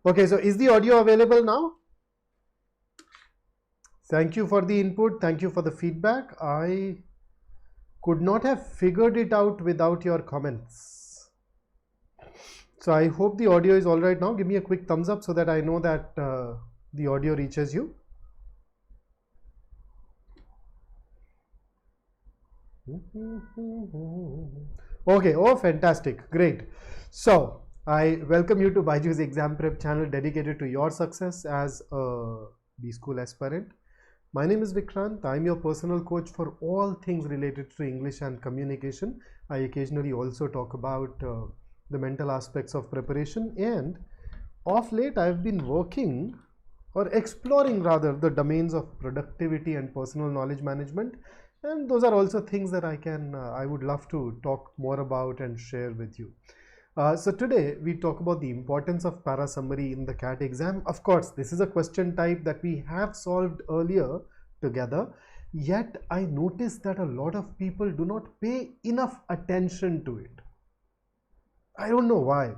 Okay, so is the audio available now? Thank you for the input. Thank you for the feedback. I could not have figured it out without your comments. So I hope the audio is all right now. Give me a quick thumbs up so that I know that the audio reaches you. Okay, oh fantastic, great. So I welcome you to BYJU'S exam prep channel dedicated to your success as a B school aspirant. My name is Vikrant. I'm your personal coach for all things related to English and communication. I occasionally also talk about the mental aspects of preparation, and of late I've been working or exploring rather the domains of productivity and personal knowledge management, and those are also things that I would love to talk more about and share with you. So today we talk about the importance of Parasummary in the CAT exam. Of course, this is a question type that we have solved earlier together, yet I noticed that a lot of people do not pay enough attention to it. I don't know why.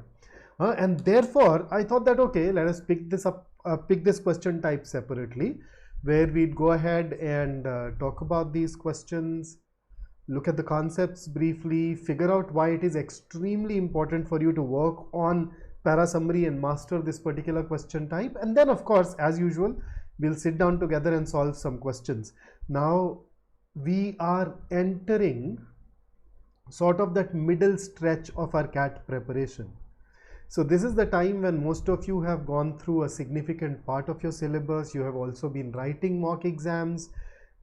And therefore, I thought that okay, let us pick this question type separately, where we'd go ahead and talk about these questions, look at the concepts briefly, figure out why it is extremely important for you to work on Parasummary and master this particular question type, and then of course, as usual, we'll sit down together and solve some questions. Now we are entering sort of that middle stretch of our CAT preparation. So this is the time when most of you have gone through a significant part of your syllabus. You have also been writing mock exams,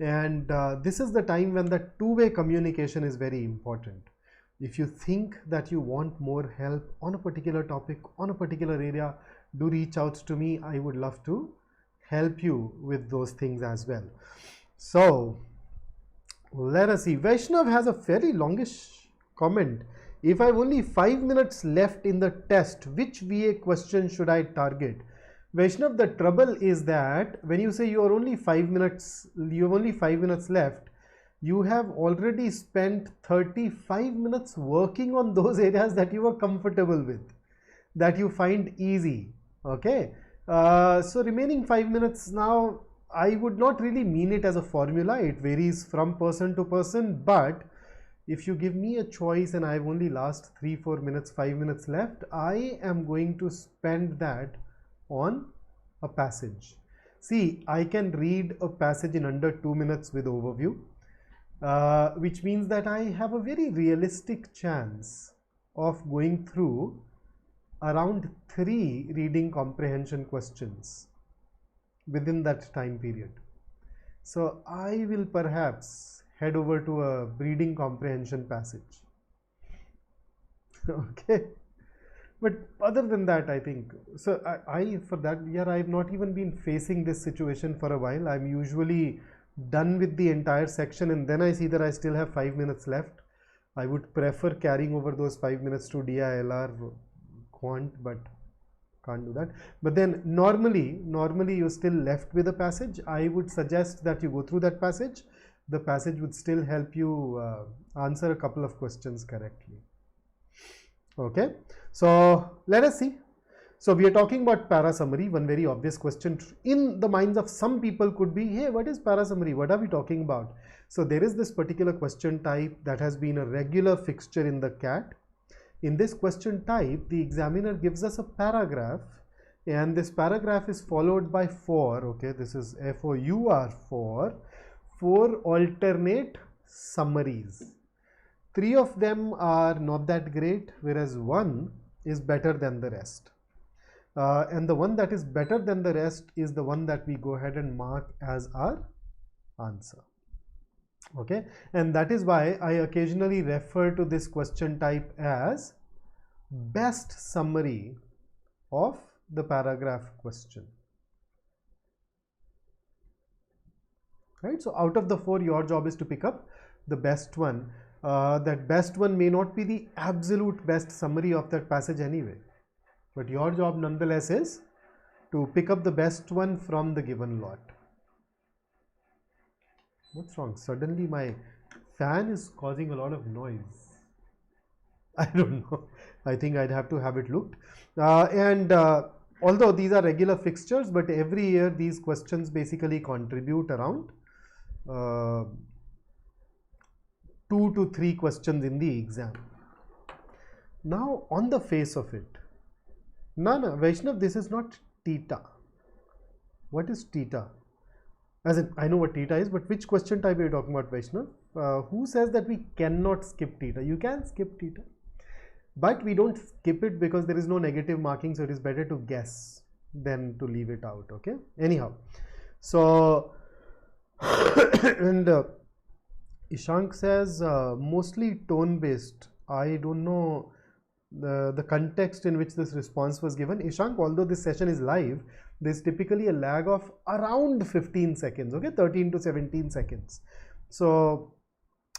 and this is the time when the two-way communication is very important. If you think that you want more help on a particular topic, on a particular area, do reach out to me. I would love to help you with those things as well. So let us see. Vaishnav has a very longish comment. If I have only 5 minutes left in the test, which VA question should I target? Vaishnav, the trouble is that when you say you have only 5 minutes left, you have already spent 35 minutes working on those areas that you are comfortable with, that you find easy. Okay, so remaining 5 minutes now, I would not really mean it as a formula. It varies from person to person, but if you give me a choice and I have only last 3-4 minutes, 5 minutes left, I am going to spend that on a passage. See, I can read a passage in under 2 minutes with overview, which means that I have a very realistic chance of going through around 3 reading comprehension questions within that time period. So I will perhaps head over to a reading comprehension passage. Okay, but other than that, I think so. For that year, I have not even been facing this situation for a while. I'm usually done with the entire section, and then I see that I still have 5 minutes left. I would prefer carrying over those 5 minutes to DILR quant, but can't do that. But then normally you're still left with a passage. I would suggest that you go through that passage. The passage would still help you answer a couple of questions correctly. Okay, so let us see. So we are talking about Parasummary. One very obvious question in the minds of some people could be, hey, what is Parasummary? What are we talking about? So there is this particular question type that has been a regular fixture in the CAT. In this question type, the examiner gives us a paragraph, and this paragraph is followed by 4, okay, this is FOUR, 4 alternate summaries. 3 of them are not that great, whereas 1 is better than the rest. And the one that is better than the rest is the one that we go ahead and mark as our answer. Okay, and that is why I occasionally refer to this question type as best summary of the paragraph question. Right, so out of the 4, your job is to pick up the best one. That best one may not be the absolute best summary of that passage anyway, but your job nonetheless is to pick up the best one from the given lot. What's wrong? Suddenly my fan is causing a lot of noise. I don't know. I think I'd have to have it looked. although these are regular fixtures, but every year these questions basically contribute around 2 to 3 questions in the exam. Now, on the face of it, no, Vaishnav, this is not theta. What is theta? As in, I know what theta is, but which question type are you talking about, Vaishnav? Who says that we cannot skip theta? You can skip theta, but we don't skip it because there is no negative marking, so it is better to guess than to leave it out, okay? Anyhow, so, and Ishank says mostly tone based. I don't know the context in which this response was given. Ishank, although this session is live, there's typically a lag of around 15 seconds, okay, 13 to 17 seconds. So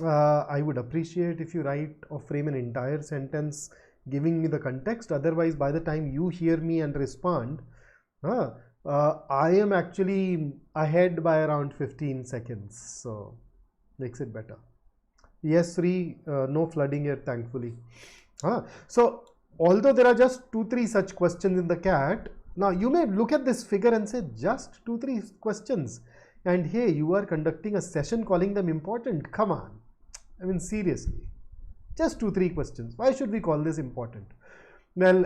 I would appreciate if you write or frame an entire sentence giving me the context. Otherwise, by the time you hear me and respond, I am actually ahead by around 15 seconds. So makes it better. Yes, Sri, no flooding here, thankfully. So although there are just 2-3 such questions in the CAT, now you may look at this figure and say just 2-3 questions, and hey, you are conducting a session calling them important. Come on, I mean seriously, just 2-3 questions. Why should we call this important? Well,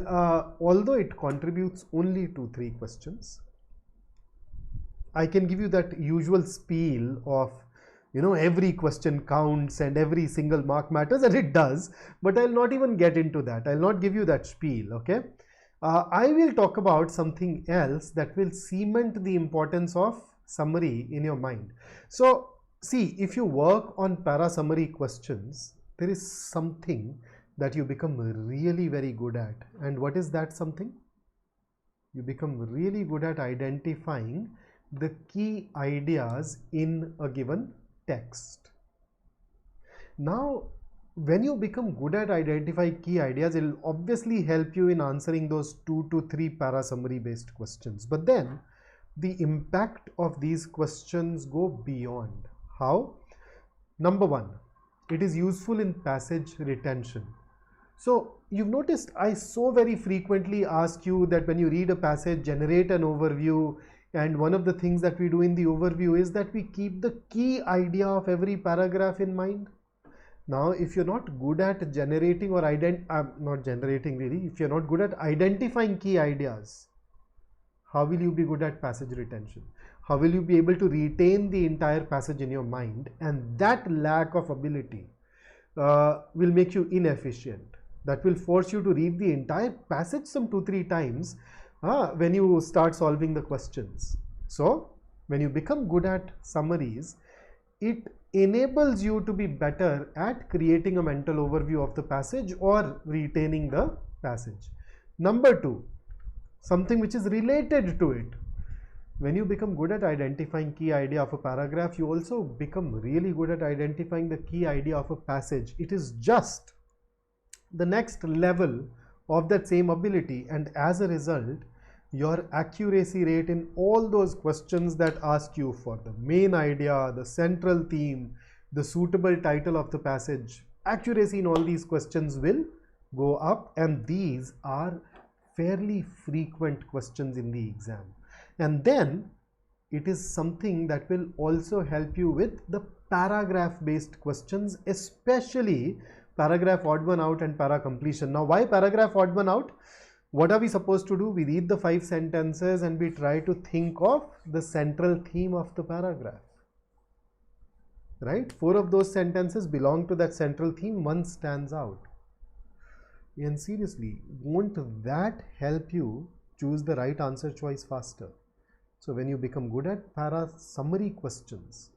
although it contributes only 2-3 questions, I can give you that usual spiel of, you know, every question counts and every single mark matters, and it does, but I'll not even get into that. I'll not give you that spiel, okay? I will talk about something else that will cement the importance of summary in your mind. So see, if you work on para-summary questions, there is something that you become really very good at. And what is that something? You become really good at identifying the key ideas in a given text. Now, when you become good at identifying key ideas, it will obviously help you in answering those 2 to 3 para-summary based questions. But then the impact of these questions go beyond. How? Number one, it is useful in passage retention. So you've noticed I so very frequently ask you that when you read a passage, generate an overview, and one of the things that we do in the overview is that we keep the key idea of every paragraph in mind. Now, if you're not good at generating or not generating really, if you're not good at identifying key ideas, how will you be good at passage retention? How will you be able to retain the entire passage in your mind? And that lack of ability will make you inefficient. That will force you to read the entire passage some 2-3 times when you start solving the questions. So when you become good at summaries, it enables you to be better at creating a mental overview of the passage or retaining the passage. Number two, something which is related to it. When you become good at identifying key idea of a paragraph, you also become really good at identifying the key idea of a passage. It is just the next level of that same ability, and as a result, your accuracy rate in all those questions that ask you for the main idea, the central theme, the suitable title of the passage, accuracy in all these questions will go up, and these are fairly frequent questions in the exam. And then it is something that will also help you with the paragraph based questions, especially paragraph odd one out and para completion. Now, why paragraph odd one out? What are we supposed to do? We read the 5 sentences and we try to think of the central theme of the paragraph, right? 4 of those sentences belong to that central theme, 1 stands out. And seriously, won't that help you choose the right answer choice faster? So when you become good at para summary questions,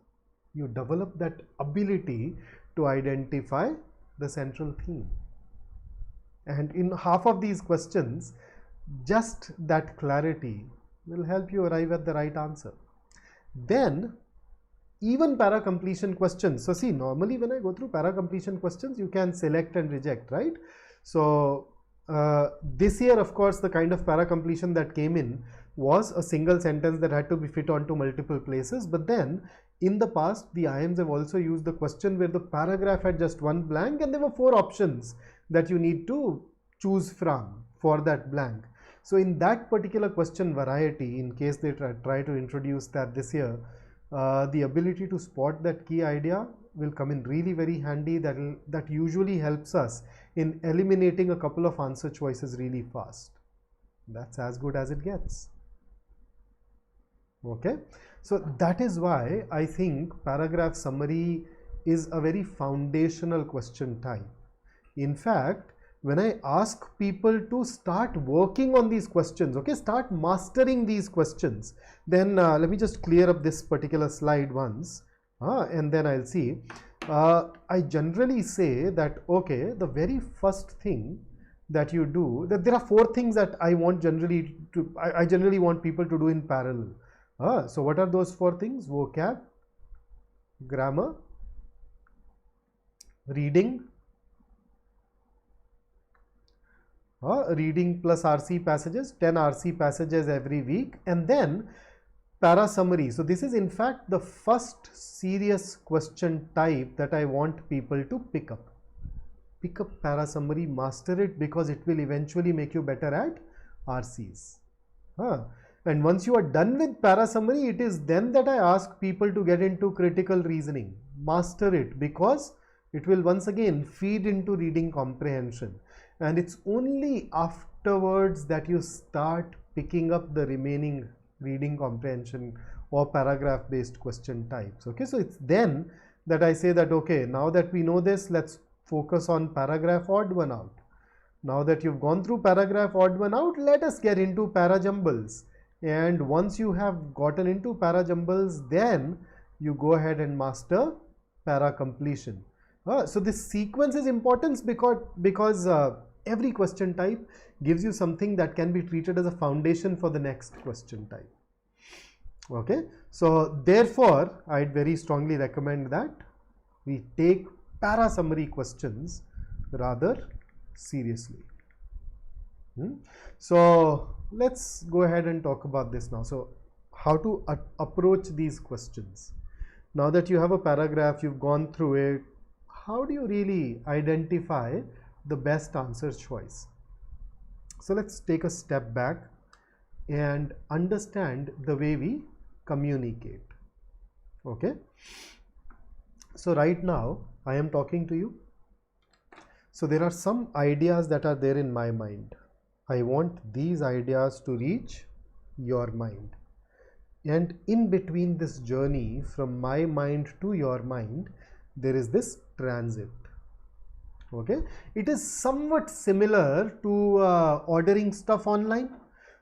you develop that ability to identify the central theme. And in half of these questions, just that clarity will help you arrive at the right answer. Then even para completion questions. So see, normally when I go through para completion questions, you can select and reject, right? So this year, of course, the kind of para completion that came in was a single sentence that had to be fit onto multiple places. But then in the past, the IIMs have also used the question where the paragraph had just 1 blank and there were 4 options that you need to choose from for that blank. So in that particular question variety, in case they try to introduce that this year, the ability to spot that key idea will come in really very handy. That usually helps us in eliminating a couple of answer choices really fast. That's as good as it gets. Okay, so that is why I think paragraph summary is a very foundational question type. In fact, when I ask people to start working on these questions, okay, start mastering these questions, then let me just clear up this particular slide once, and then I'll see. I generally say that, okay, the very first thing that you do, that there are 4 things that I want generally to, I generally want people to do in parallel. So what are those 4 things? Vocab, grammar, reading, reading plus RC passages, 10 RC passages every week, and then Parasummary. So this is in fact the first serious question type that I want people to pick up. Pick up Parasummary, master it, because it will eventually make you better at RCs. And once you are done with Parasummary, it is then that I ask people to get into critical reasoning. Master it, because it will once again feed into reading comprehension. And it's only afterwards that you start picking up the remaining reading comprehension or paragraph based question types. Okay, so it's then that I say that, okay, now that we know this, let's focus on paragraph odd one out. Now that you've gone through paragraph odd one out, let us get into parajumbles. And once you have gotten into parajumbles, then you go ahead and master para completion. So this sequence is important because every question type gives you something that can be treated as a foundation for the next question type. Okay, so therefore I'd very strongly recommend that we take Parasummary questions rather seriously. So let's go ahead and talk about this now. So how to approach these questions. Now that you have a paragraph, you've gone through it, how do you really identify the best answer choice? So let's take a step back and understand the way we communicate. Okay, so right now I am talking to you. So there are some ideas that are there in my mind. I want these ideas to reach your mind. And in between this journey from my mind to your mind, there is this transit. Okay, it is somewhat similar to ordering stuff online.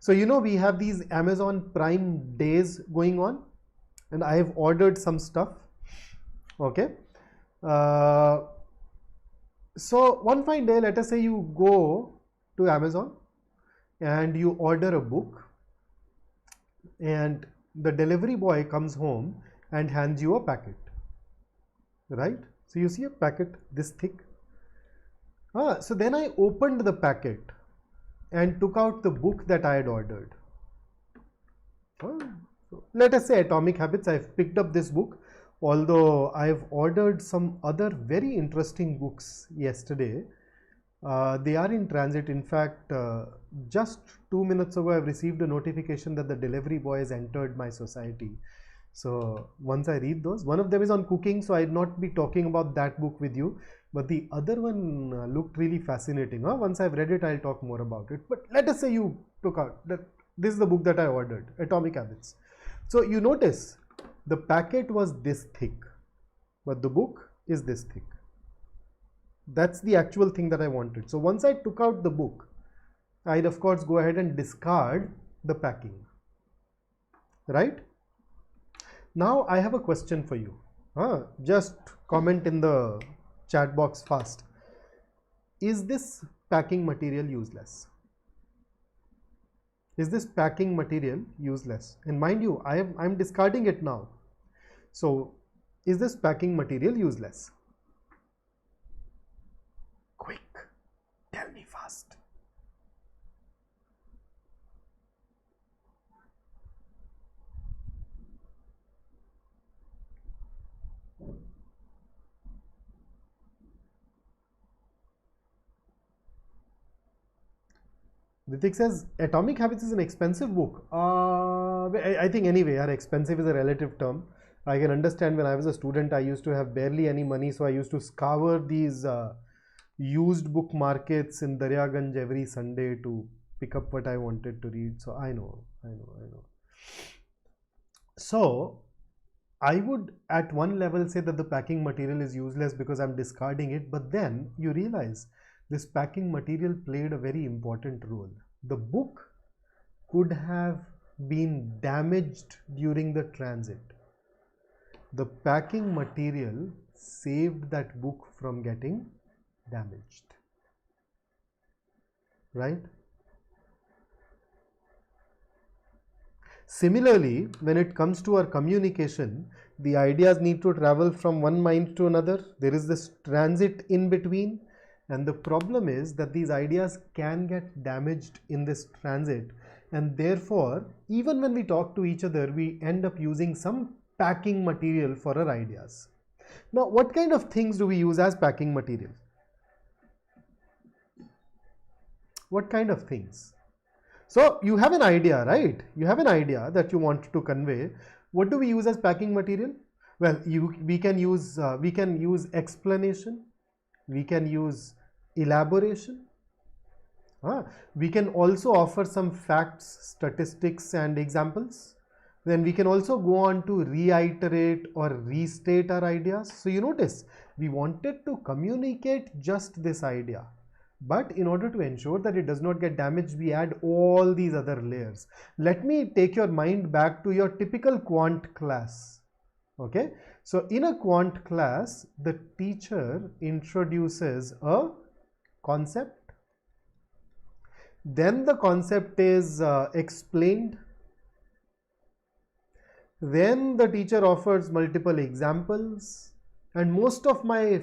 So you know, we have these Amazon Prime days going on, and I have ordered some stuff. Okay, so one fine day, let us say you go to Amazon and you order a book, and the delivery boy comes home and hands you a packet, right? So you see a packet this thick. So then I opened the packet and took out the book that I had ordered. So let us say Atomic Habits. I've picked up this book, although I've ordered some other very interesting books yesterday. They are in transit. In fact, just 2 minutes ago, I've received a notification that the delivery boy has entered my society. So once I read those, one of them is on cooking, so I'd not be talking about that book with you, but the other one looked really fascinating. Once I've read it, I'll talk more about it. But let us say you took out that this is the book that I ordered, Atomic Habits. So you notice the packet was this thick, but the book is this thick. That's the actual thing that I wanted. So once I took out the book, I'd of course go ahead and discard the packing, right? Now I have a question for you. Just comment in the chat box fast. Is this packing material useless? Is this packing material useless? And mind you, I'm discarding it now. So is this packing material useless? Quick, tell me fast. Ritik says Atomic Habits is an expensive book. I think anyway, expensive is a relative term. I can understand when I was a student, I used to have barely any money, so I used to scour these used book markets in Daryaganj every Sunday to pick up what I wanted to read. So I know. So I would at one level say that the packing material is useless because I'm discarding it, but then you realize this packing material played a very important role. The book could have been damaged during the transit. The packing material saved that book from getting damaged, right? Similarly, when it comes to our communication, the ideas need to travel from one mind to another. There is this transit in between, and the problem is that these ideas can get damaged in this transit, and therefore even when we talk to each other, we end up using some packing material for our ideas. Now, what kind of things do we use as packing material? What kind of things? So you have an idea, right? You have an idea that you want to convey. What do we use as packing material? Well, we can use explanation, we can use elaboration, we can also offer some facts, statistics and examples. Then we can also go on to reiterate or restate our ideas. So you notice we wanted to communicate just this idea, but in order to ensure that it does not get damaged, we add all these other layers. Let me take your mind back to your typical quant class. Okay, so in a quant class, the teacher introduces a concept, then the concept is explained, then the teacher offers multiple examples, and most of my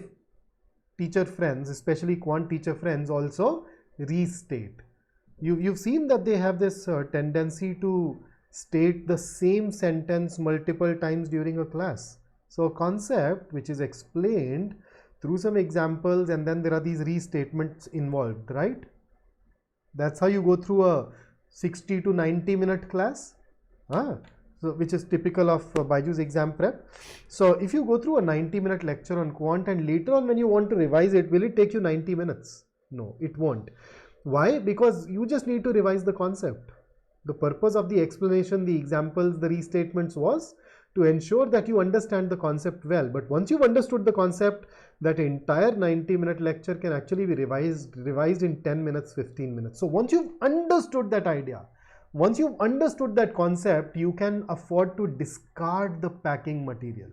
teacher friends, especially quant teacher friends, also restate. You've seen that they have this tendency to state the same sentence multiple times during a class. So a concept which is explained through some examples, and then there are these restatements involved, right? That's how you go through a 60 to 90 minute class, so which is typical of BYJU'S exam prep. So if you go through a 90-minute lecture on quant and later on when you want to revise it, will it take you 90 minutes? No, it won't. Why? Because you just need to revise the concept. The purpose of the explanation, the examples, the restatements was to ensure that you understand the concept well. But once you've understood the concept, that entire 90-minute lecture can actually be revised in 10 minutes, 15 minutes. So once you've understood that idea, once you've understood that concept, you can afford to discard the packing material.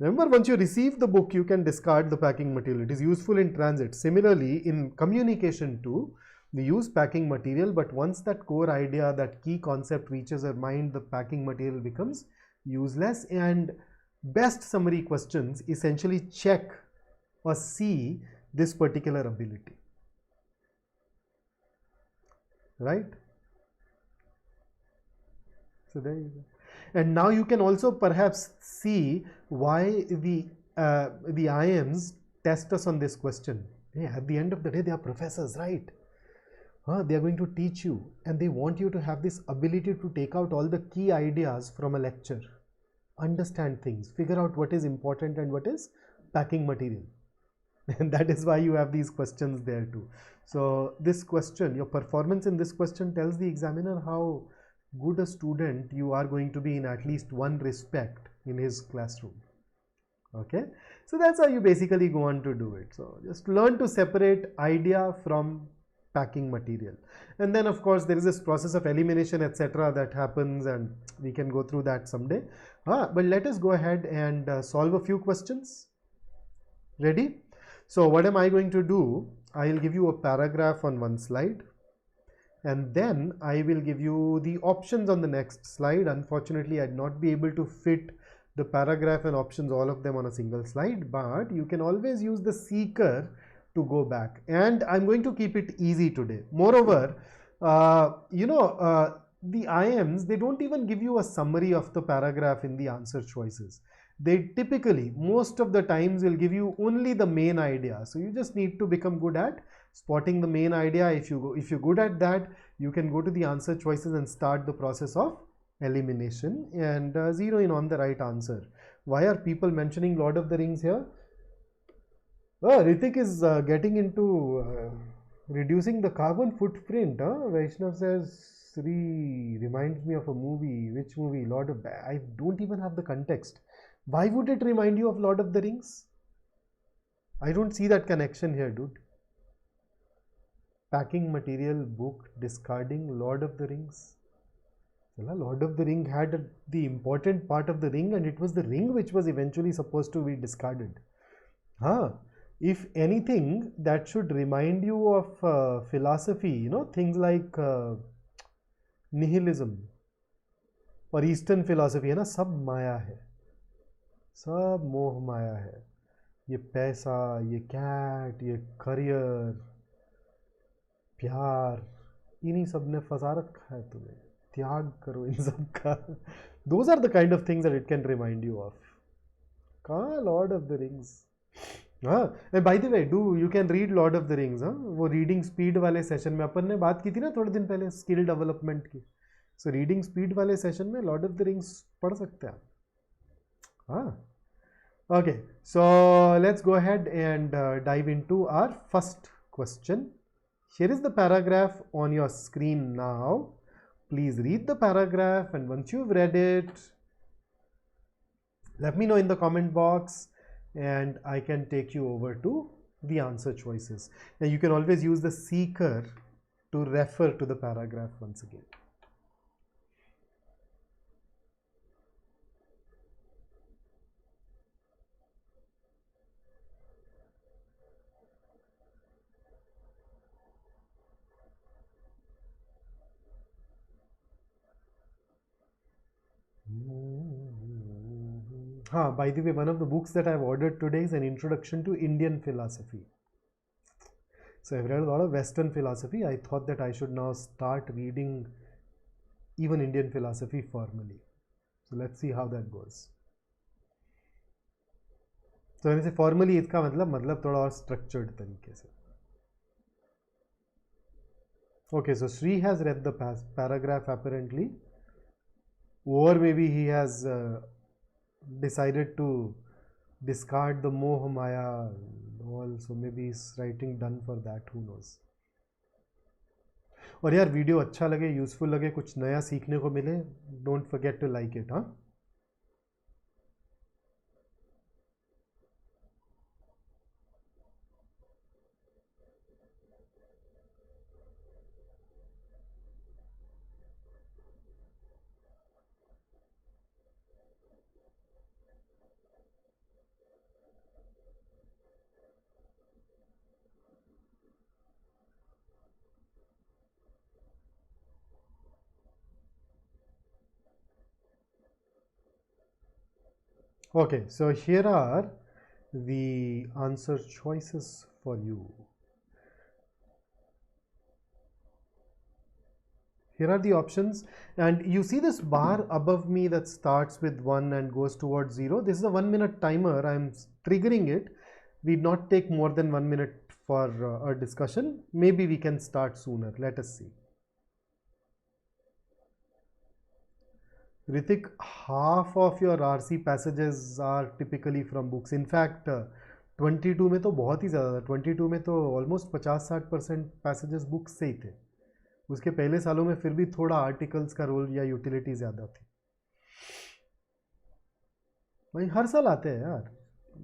Remember, once you receive the book, you can discard the packing material. It is useful in transit. Similarly, in communication too, we use packing material, but once that core idea, that key concept reaches our mind, the packing material becomes useless, and best summary questions essentially check or see this particular ability, right? So there you go. And now you can also perhaps see why the IMs test us on this question. Hey, at the end of the day, they are professors, right? They are going to teach you, and they want you to have this ability to take out all the key ideas from a lecture, understand things, figure out what is important and what is packing material. And that is why you have these questions there too. So this question, your performance in this question tells the examiner how good a student you are going to be in at least one respect in his classroom. Okay, so that's how you basically go on to do it. So just learn to separate idea from packing material, and then of course there is this process of elimination, etc., that happens, and we can go through that someday. But let us go ahead and solve a few questions. Ready? So what am I going to do? I will give you a paragraph on one slide, and then I will give you the options on the next slide. Unfortunately, I'd not be able to fit the paragraph and options, all of them, on a single slide, but you can always use the seeker to go back, and I'm going to keep it easy today. Moreover, the IMs, they don't even give you a summary of the paragraph in the answer choices. They typically, most of the times, will give you only the main idea. So you just need to become good at spotting the main idea. If you're good at that, you can go to the answer choices and start the process of elimination and zero in on the right answer. Why are people mentioning Lord of the Rings here? Oh, Ritik is getting into reducing the carbon footprint. Vaishnav says Sri reminds me of a movie. Which movie? Lord of... I don't even have the context. Why would it remind you of Lord of the Rings? I don't see that connection here, dude. Packing material, book, discarding, Lord of the Rings. Lord of the Ring had the important part of the ring, and it was the ring which was eventually supposed to be discarded. If anything, that should remind you of philosophy, you know, things like nihilism और eastern philosophy है ना, सब माया है, सब मोह माया है. ये पैसा, ये कैट, ये करियर, प्यार, इन्हीं सब ने फंसा रखा है तुम्हें. त्याग करो इन सब का. Those are the kind of things that it can remind you of. कहाँ Lord of the Rings. And by the way, you can read Lord of the Rings. वो रीडिंग स्पीड वाले सेशन में अपन ने बात की थी ना थोड़े दिन पहले स्किल डेवलपमेंट की. सो रीडिंग स्पीड वाले सेशन में लॉर्ड ऑफ द रिंग्स पढ़ सकते हैं आप. Okay, so let's go ahead and dive into our first question. Here is the paragraph on your screen now. Please read the paragraph, and once you've read it, let me know in the comment box and I can take you over to the answer choices. Now you can always use the seeker to refer to the paragraph once again. By the way, one of the books that I've ordered today is an introduction to Indian philosophy. So I've read a lot of Western philosophy. I thought that I should now start reading even Indian philosophy formally. So let's see how that goes. So when I say formally, इसका मतलब थोड़ा और structured तरीके से. Okay, so Sri has read the paragraph apparently, or maybe he has decided to discard the moh maya also. Maybe he's writing done for that, who knows. और यार video अच्छा लगे, यूजफुल लगे, कुछ नया सीखने को मिले, don't forget to like it. Okay, so here are the answer choices for you. Here are the options, and you see this bar above me that starts with 1 and goes towards 0. This is a 1 minute timer. I'm triggering it. We not take more than 1 minute for our discussion. Maybe we can start sooner. Let us see. Ritik, half of your RC passages are typically from books. In fact, 22 में तो बहुत ही ज़्यादा था. 22 में तो almost 50-60% passages books से ही थे. उसके पहले सालों में फिर भी थोड़ा आर्टिकल्स का रोल या यूटिलिटी ज़्यादा थी. भाई हर साल आते हैं यार,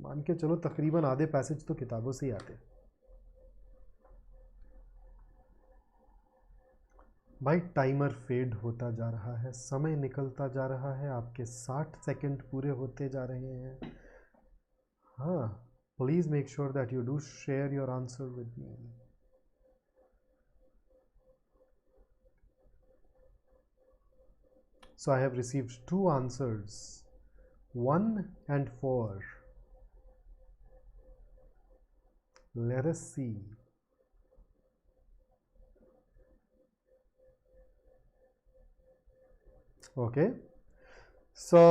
मान के चलो तकरीबन आधे पैसेज तो किताबों से ही आते हैं. भाई टाइमर फेड होता जा रहा है, समय निकलता जा रहा है, आपके 60 सेकंड पूरे होते जा रहे हैं. हाँ, please make sure that you do share your answer with me. So I have received 2 answers, 1 and 4. Let us see. Okay, so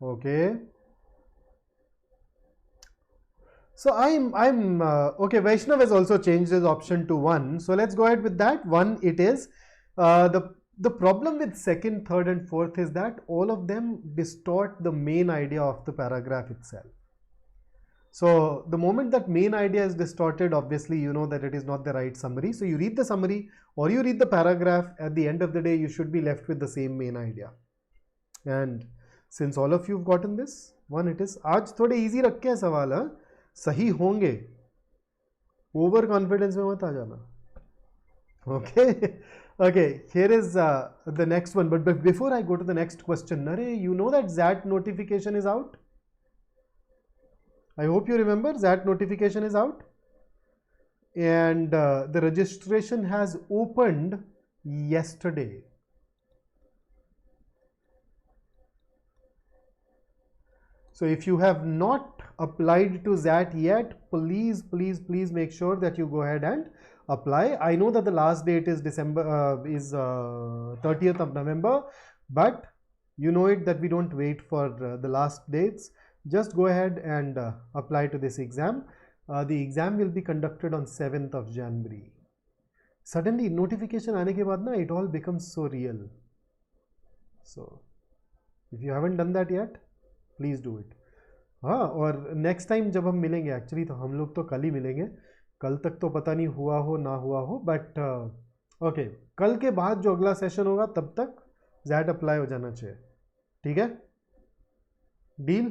okay, So I'm okay. Vaishnav has also changed his option to 1. So let's go ahead with that. 1 it is. The problem with second, third, and fourth is that all of them distort the main idea of the paragraph itself. So the moment that main idea is distorted, obviously you know that it is not the right summary. So you read the summary or you read the paragraph. At the end of the day, you should be left with the same main idea. And since all of you've gotten this, 1 it is. आज थोड़े easy रख के सवाल है, सही होंगे. Over confidence में मत आ जाना. Okay. Okay, here is the next one. But before I go to the next question, Nare, you know that ZAT notification is out? I hope you remember ZAT notification is out. And the registration has opened yesterday. So if you have not applied to ZAT yet, please make sure that you go ahead and apply. I know that the last date is 30th of November, but you know it that we don't wait for the last dates. Just go ahead and apply to this exam. The exam will be conducted on 7th of January. Suddenly notification aane ke baad na, it all becomes so real. So if you haven't done that yet, please do it. हाँ, और next time जब हम मिलेंगे, actually तो हम लोग तो कल ही मिलेंगे, कल तक तो पता नहीं हुआ हो ना हुआ हो, बट ओके, कल के बाद जो अगला सेशन होगा तब तक ज़ैट अप्लाई हो जाना चाहिए. ठीक है, deal.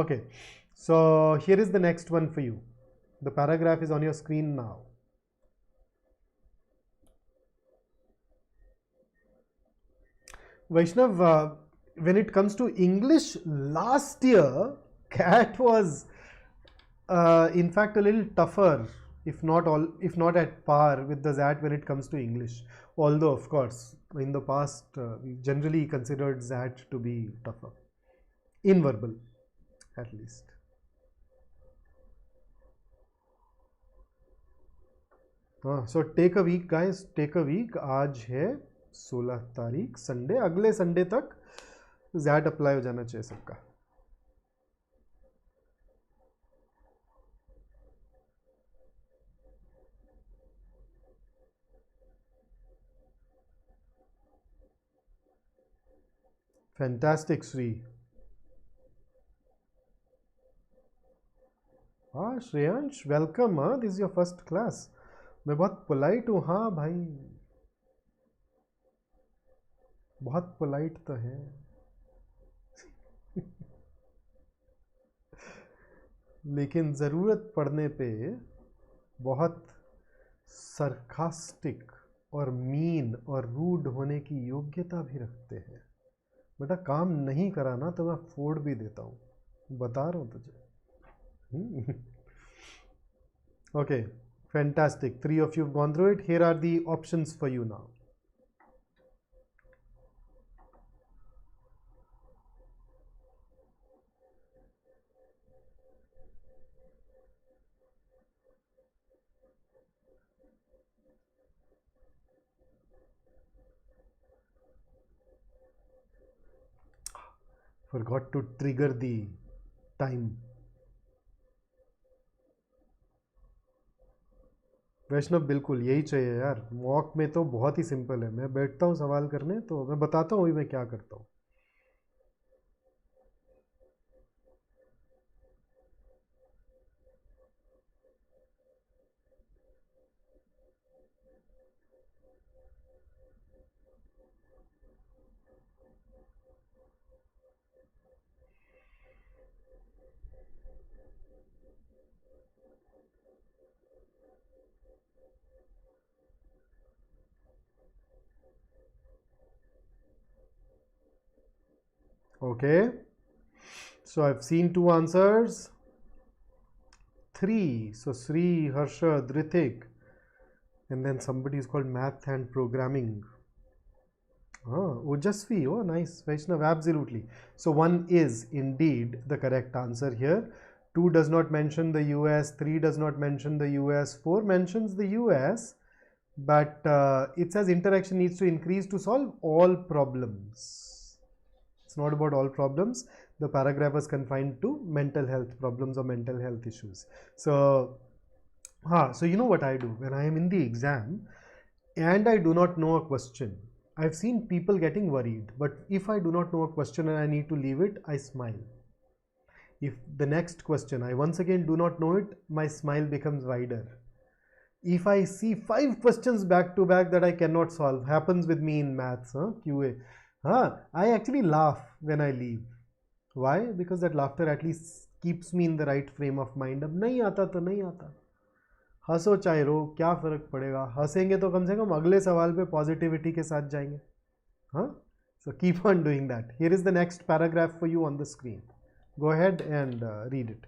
Okay, so here is the next one for you. The paragraph is on your screen now. Vaishnav, when it comes to English, last year CAT was in fact a little tougher, if not at par with the ZAT when it comes to English. Although of course in the past we generally considered ZAT to be tougher, in verbal at least. So take a week guys, take a week. आज है 16 तारीख, Sunday. अगले Sunday तक ज़ैट apply हो जाना चाहिए सबका. Fantastic Shri. हाँ श्रेयांश, वेलकम. हाँ, this is your first class. मैं बहुत पोलाइट हूँ. हाँ भाई, बहुत पोलाइट तो है. लेकिन ज़रूरत पड़ने पे बहुत सरकास्टिक और मीन और रूड होने की योग्यता भी रखते हैं. बेटा काम नहीं करा ना तो मैं फोड़ भी देता हूँ, बता रहा हूँ तुझे. Okay, fantastic. 3 of you have gone through it. Here are the options for you now. Forgot to trigger the time. वैष्णव बिल्कुल यही चाहिए यार. मॉक में तो बहुत ही सिंपल है. मैं बैठता हूँ सवाल करने तो मैं बताता हूँ मैं क्या करता हूँ. Okay, so I've seen 2 answers. 3. So Sri, Harsha, Drithik, and then somebody is called Math and Programming. Ojasvi. Oh, nice. Vaishnav, absolutely. So 1 is indeed the correct answer here. 2 does not mention the US. 3 does not mention the US. 4 mentions the US, but it says interaction needs to increase to solve all problems. It's not about all problems. the paragraph was confined to mental health problems or mental health issues. So so you know what I do when I am in the exam and I do not know a question. I've seen people getting worried, but if I do not know a question and I need to leave it, I smile. If the next question I once again do not know it, my smile becomes wider. If I see 5 questions back to back that I cannot solve, happens with me in maths, QA, I actually laugh when I leave. Why? Because that laughter at least keeps me in the right frame of mind. अब नहीं आता तो नहीं आता, हंसो चाहे रो, क्या फर्क पड़ेगा, हंसेंगे तो कम से कम अगले सवाल पे पॉजिटिविटी के साथ जाएंगे. So keep on doing that. Here is the next paragraph for you on the screen. Go ahead and read it.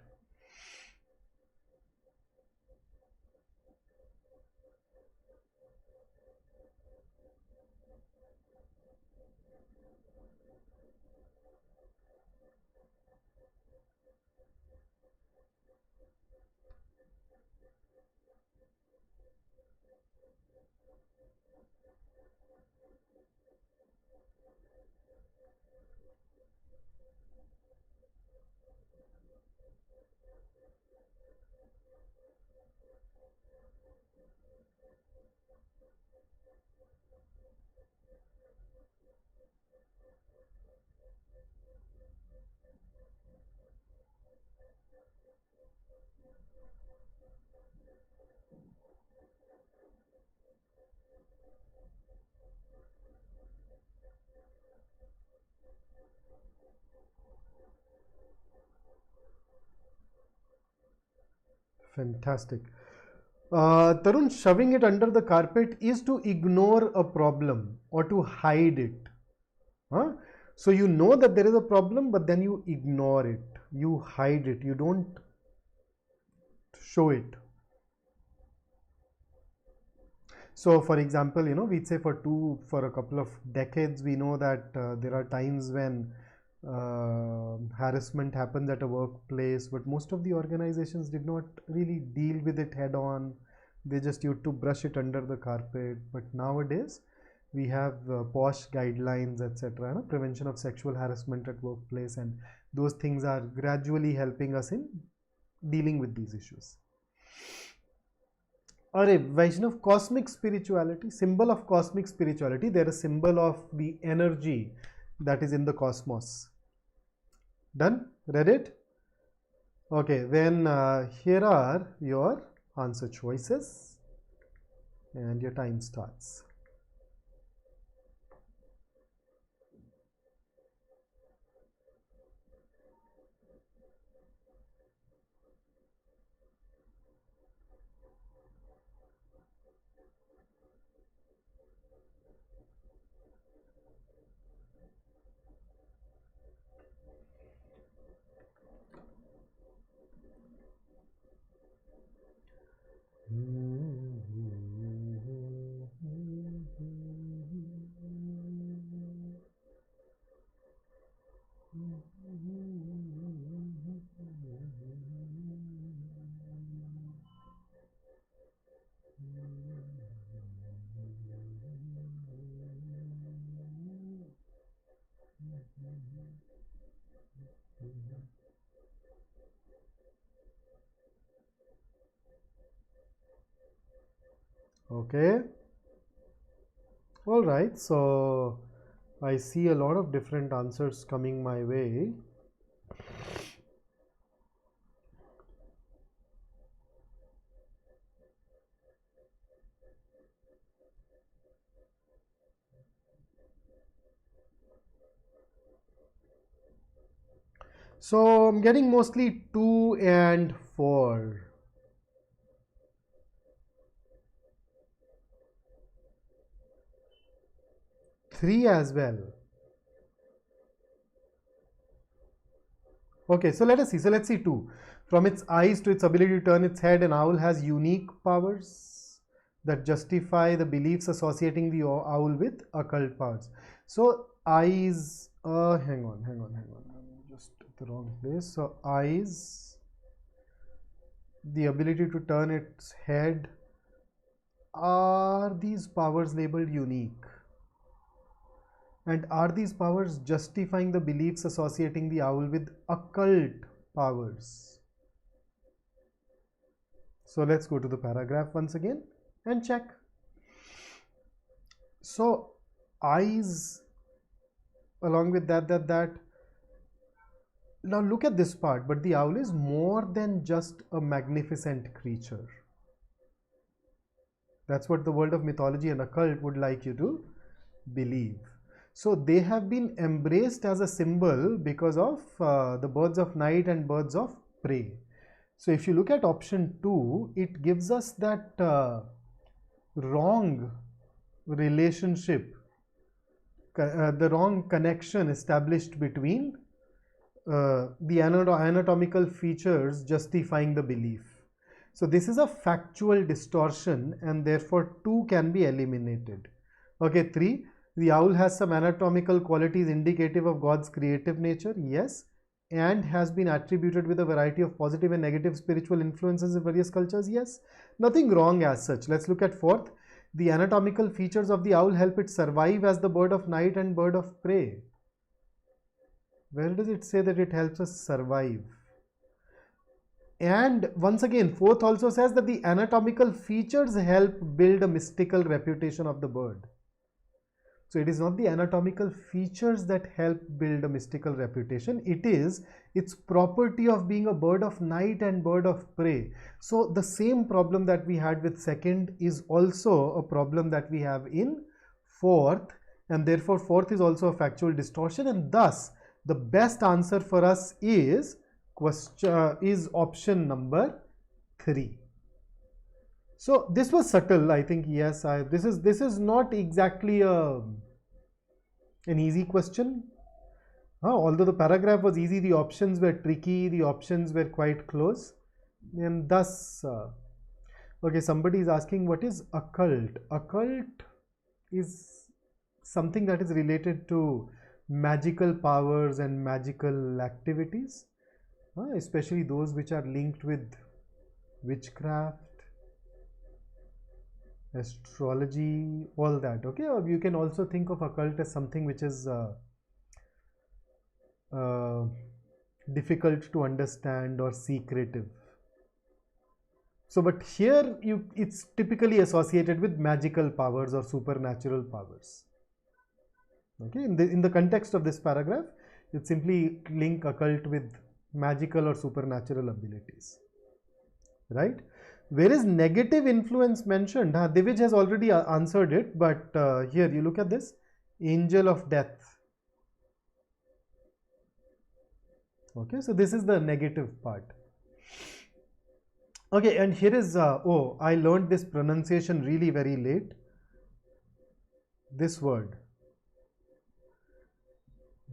Fantastic. Tarun, shoving it under the carpet is to ignore a problem or to hide it. So you know that there is a problem, but then you ignore it, you hide it, you don't show it. So for example, we'd say for a couple of decades, we know that there are times when harassment happens at a workplace, but most of the organizations did not really deal with it head on. They just used to brush it under the carpet. But nowadays we have POSH guidelines, etc., prevention of sexual harassment at workplace, and those things are gradually helping us in dealing with these issues. Or Vaishnav, cosmic spirituality, symbol of cosmic spirituality, they're a symbol of the energy that is in the cosmos. Done? Read it? Okay, then here are your answer choices and your time starts. Okay. All right. So I see a lot of different answers coming my way. So I'm getting mostly 2 and 4. Three as well. Okay, so let us see. So let's see 2. From its eyes to its ability to turn its head, an owl has unique powers that justify the beliefs associating the owl with occult powers. So eyes, hang on. I'm just at the wrong place. So eyes, the ability to turn its head, are these powers labeled unique? And are these powers justifying the beliefs associating the owl with occult powers? So let's go to the paragraph once again and check. So eyes, along with that. Now look at this part, but the owl is more than just a magnificent creature. That's what the world of mythology and occult would like you to believe. So they have been embraced as a symbol because of the birds of night and birds of prey. So if you look at option 2, it gives us that wrong relationship, the wrong connection established between the anatomical features justifying the belief. So this is a factual distortion, and therefore 2 can be eliminated. Okay, 3. The owl has some anatomical qualities indicative of God's creative nature. Yes. And has been attributed with a variety of positive and negative spiritual influences in various cultures. Yes. Nothing wrong as such. Let's look at 4th. The anatomical features of the owl help it survive as the bird of night and bird of prey. Where does it say that it helps us survive? And once again, 4th also says that the anatomical features help build a mystical reputation of the bird. So it is not the anatomical features that help build a mystical reputation. It is its property of being a bird of night and bird of prey. So the same problem that we had with 2nd is also a problem that we have in 4th, and therefore 4th is also a factual distortion, and thus the best answer for us is option number 3. So this was subtle, I think. Yes, this is not exactly an easy question. Although the paragraph was easy, the options were tricky, the options were quite close, and thus okay, somebody is asking what is occult. Occult is something that is related to magical powers and magical activities, especially those which are linked with witchcraft, astrology, all that. Okay, or you can also think of occult as something which is difficult to understand or secretive. So but here it's typically associated with magical powers or supernatural powers. Okay, in the context of this paragraph, it simply link occult with magical or supernatural abilities, right? Where is negative influence mentioned? Divij has already answered it, but here you look at this, angel of death. Okay, so this is the negative part. Okay, and here is, oh, I learned this pronunciation really very late. This word.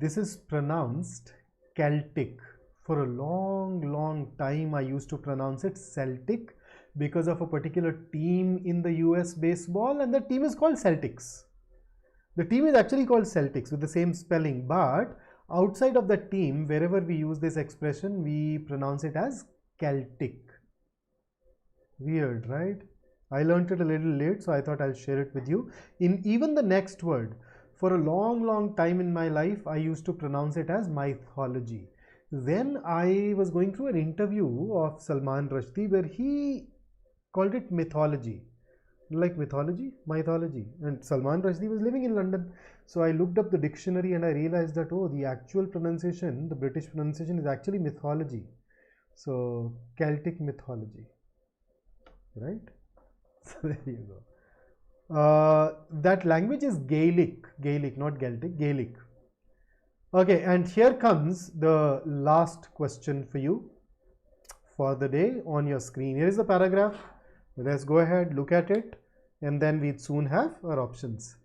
This is pronounced Celtic. For a long time I used to pronounce it Celtic because of a particular team in the US baseball, and the team is called Celtics. The team is actually called Celtics with the same spelling, but outside of the team, wherever we use this expression, we pronounce it as Celtic. Weird, right? I learned it a little late, so I thought I'll share it with you. In even the next word, for a long time in my life, I used to pronounce it as mythology. Then I was going through an interview of Salman Rushdie where he called it mythology. Like mythology? Mythology. And Salman Rushdie was living in London. So I looked up the dictionary and I realized that, oh, the actual pronunciation, the British pronunciation is actually mythology. So Celtic mythology. Right? So there you go. That language is Gaelic, not Celtic, Gaelic. Okay, and here comes the last question for you for the day on your screen. Here is the paragraph. Let's go ahead, look at it, and then we'd soon have our options.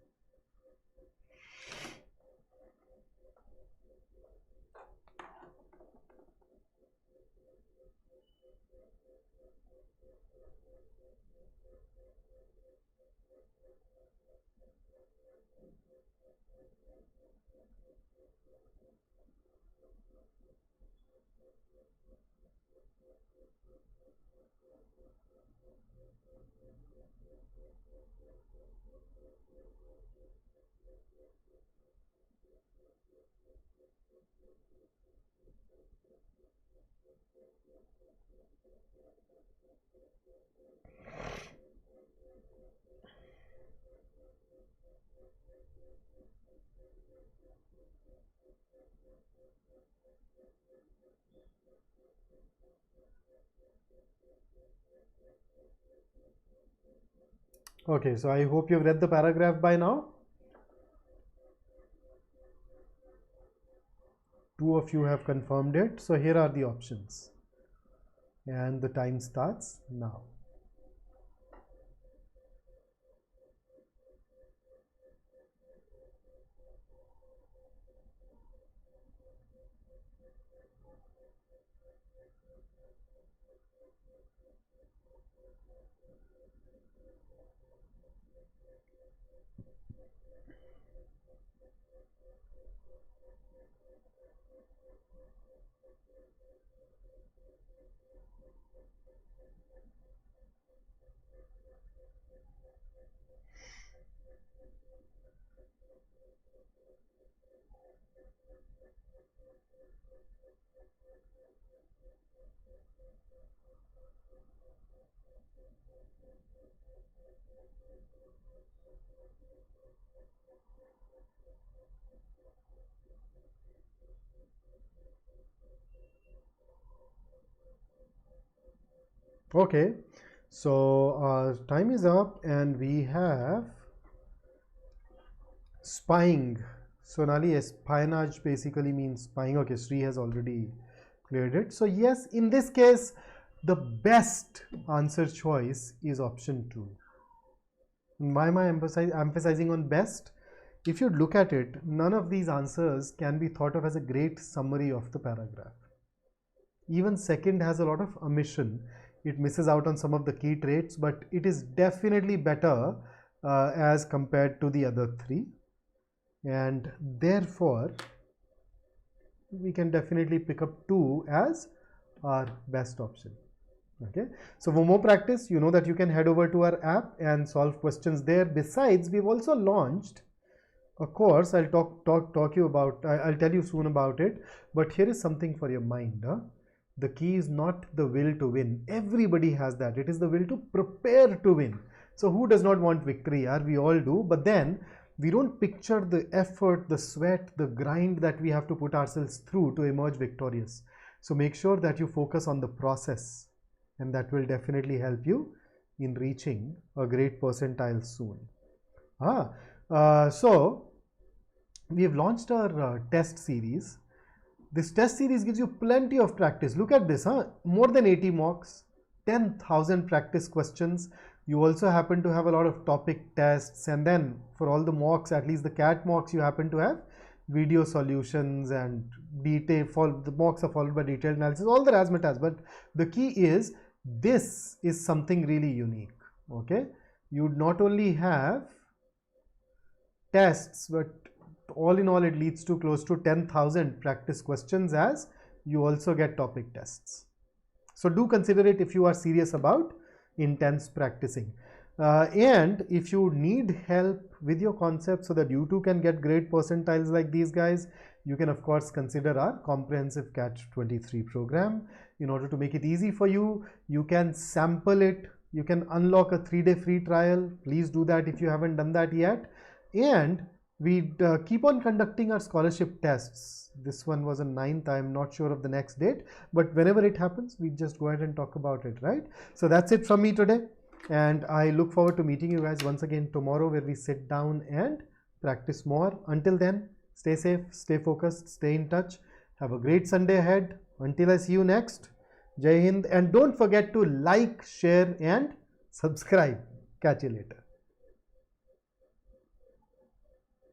Okay, so I hope you've read the paragraph by now. 2 of you have confirmed it. So here are the options. And the time starts now. Okay, so time is up and we have spying. Sonali, espionage basically means spying. Okay, Sri has already cleared it. So yes, in this case, the best answer choice is option 2. Why am I emphasizing on best? If you look at it, none of these answers can be thought of as a great summary of the paragraph. Even second has a lot of omission. It misses out on some of the key traits, but it is definitely better as compared to the other 3. And therefore, we can definitely pick up 2 as our best option. Okay, so for more practice, you know that you can head over to our app and solve questions there. Besides, we've also launched a course. I'll tell you soon about it, but here is something for your mind. The key is not the will to win. Everybody has that. It is the will to prepare to win. So who does not want victory? We all do, but then we don't picture the effort, the sweat, the grind that we have to put ourselves through to emerge victorious. So make sure that you focus on the process, and that will definitely help you in reaching a great percentile soon. So we have launched our test series. This test series gives you plenty of practice. Look at this, more than 80 mocks, 10,000 practice questions. You also happen to have a lot of topic tests, and then for all the mocks, at least the CAT mocks, you happen to have video solutions and the mocks are followed by detailed analysis, all the Razmat has. But the key is, this is something really unique. Okay, you not only have tests, but all in all, it leads to close to 10,000 practice questions, as you also get topic tests. So do consider it if you are serious about intense practicing. And if you need help with your concepts so that you too can get great percentiles like these guys, you can of course consider our comprehensive CAT 23 program. In order to make it easy for you, you can sample it. You can unlock a 3-day free trial. Please do that if you haven't done that yet. And we keep on conducting our scholarship tests. This one was on 9th. I'm not sure of the next date, but whenever it happens, we just go ahead and talk about it, right? So that's it from me today. And I look forward to meeting you guys once again tomorrow, where we sit down and practice more. Until then, stay safe, stay focused, stay in touch. Have a great Sunday ahead. Until I see you next, Jai Hind. And don't forget to like, share and subscribe. Catch you later.